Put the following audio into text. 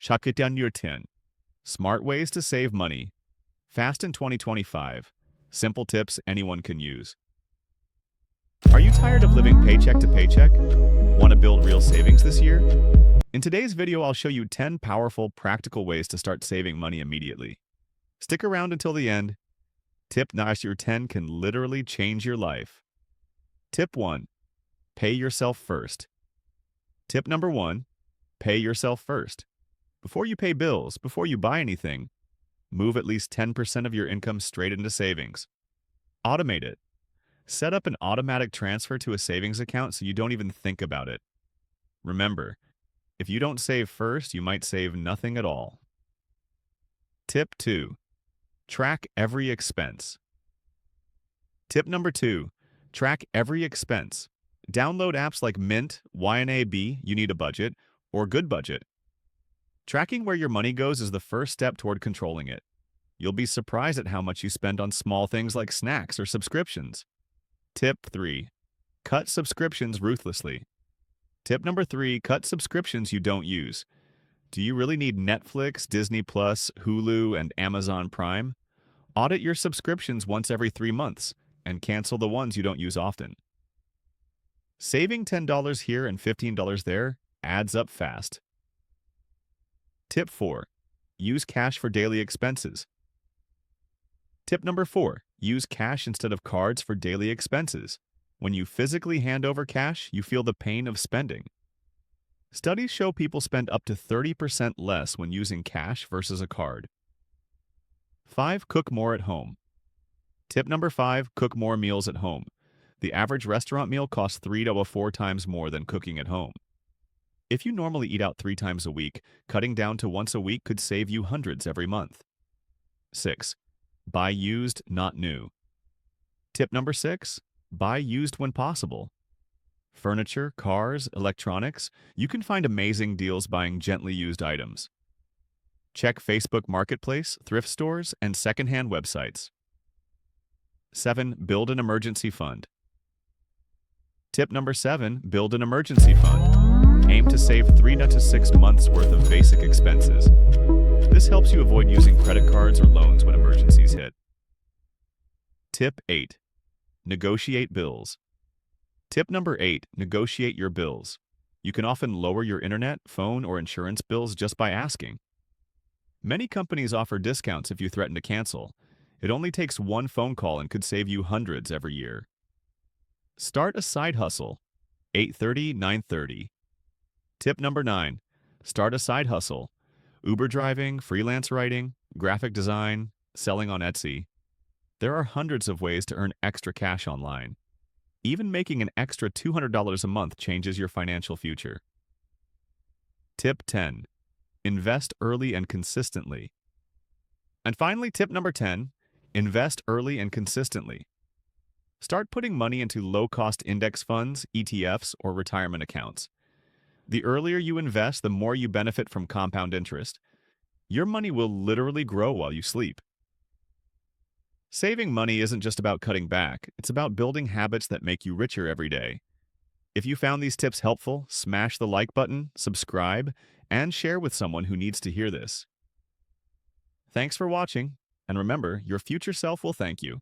Shakityan 10. Smart ways to save money. Fast in 2025. Simple tips anyone can use. Are you tired of living paycheck to paycheck? Want to build real savings this year? In today's video, I'll show you 10 powerful, practical ways to start saving money immediately. Stick around until the end. Tip number 10 can literally change your life. Tip 1. Pay yourself first. Tip number 1. Pay yourself first. Before you pay bills, before you buy anything, move at least 10% of your income straight into savings. Automate it. Set up an automatic transfer to a savings account so you don't even think about it. Remember, if you don't save first, you might save nothing at all. Tip 2. Track every expense. Tip number 2. Track every expense. Download apps like Mint, YNAB, You Need a Budget, or Good Budget. Tracking where your money goes is the first step toward controlling it. You'll be surprised at how much you spend on small things like snacks or subscriptions. Tip 3. Cut subscriptions ruthlessly. Tip number 3. Cut subscriptions you don't use. Do you really need Netflix, Disney+, Hulu, and Amazon Prime? Audit your subscriptions once every 3 months and cancel the ones you don't use often. Saving $10 here and $15 there adds up fast. Tip 4. Use cash for daily expenses. Tip number 4. Use cash instead of cards for daily expenses. When you physically hand over cash, you feel the pain of spending. Studies show people spend up to 30% less when using cash versus a card. 5. Cook more at home. Tip number 5. Cook more meals at home. The average restaurant meal costs 3 to 4 times more than cooking at home. If you normally eat out 3 times a week, cutting down to once a week could save you hundreds every month. 6. Buy used, not new. Tip number 6. Buy used when possible. Furniture, cars, electronics, you can find amazing deals buying gently used items. Check Facebook Marketplace, thrift stores, and secondhand websites. 7. Build an emergency fund. Tip number 7. Build an emergency fund. Aim to save 3 to 6 months' worth of basic expenses. This helps you avoid using credit cards or loans when emergencies hit. Tip 8. Negotiate bills. Tip number 8. Negotiate your bills. You can often lower your internet, phone, or insurance bills just by asking. Many companies offer discounts if you threaten to cancel. It only takes one phone call and could save you hundreds every year. Start a side hustle. 8:30-9:30. Tip number 9. Start a side hustle. Uber driving, freelance writing, graphic design, selling on Etsy. There are hundreds of ways to earn extra cash online. Even making an extra $200 a month changes your financial future. Tip 10. Invest early and consistently. And finally, tip number 10. Invest early and consistently. Start putting money into low-cost index funds, ETFs, or retirement accounts. The earlier you invest, the more you benefit from compound interest. Your money will literally grow while you sleep. Saving money isn't just about cutting back. It's about building habits that make you richer every day. If you found these tips helpful, smash the like button, subscribe, and share with someone who needs to hear this. Thanks for watching, and remember, your future self will thank you.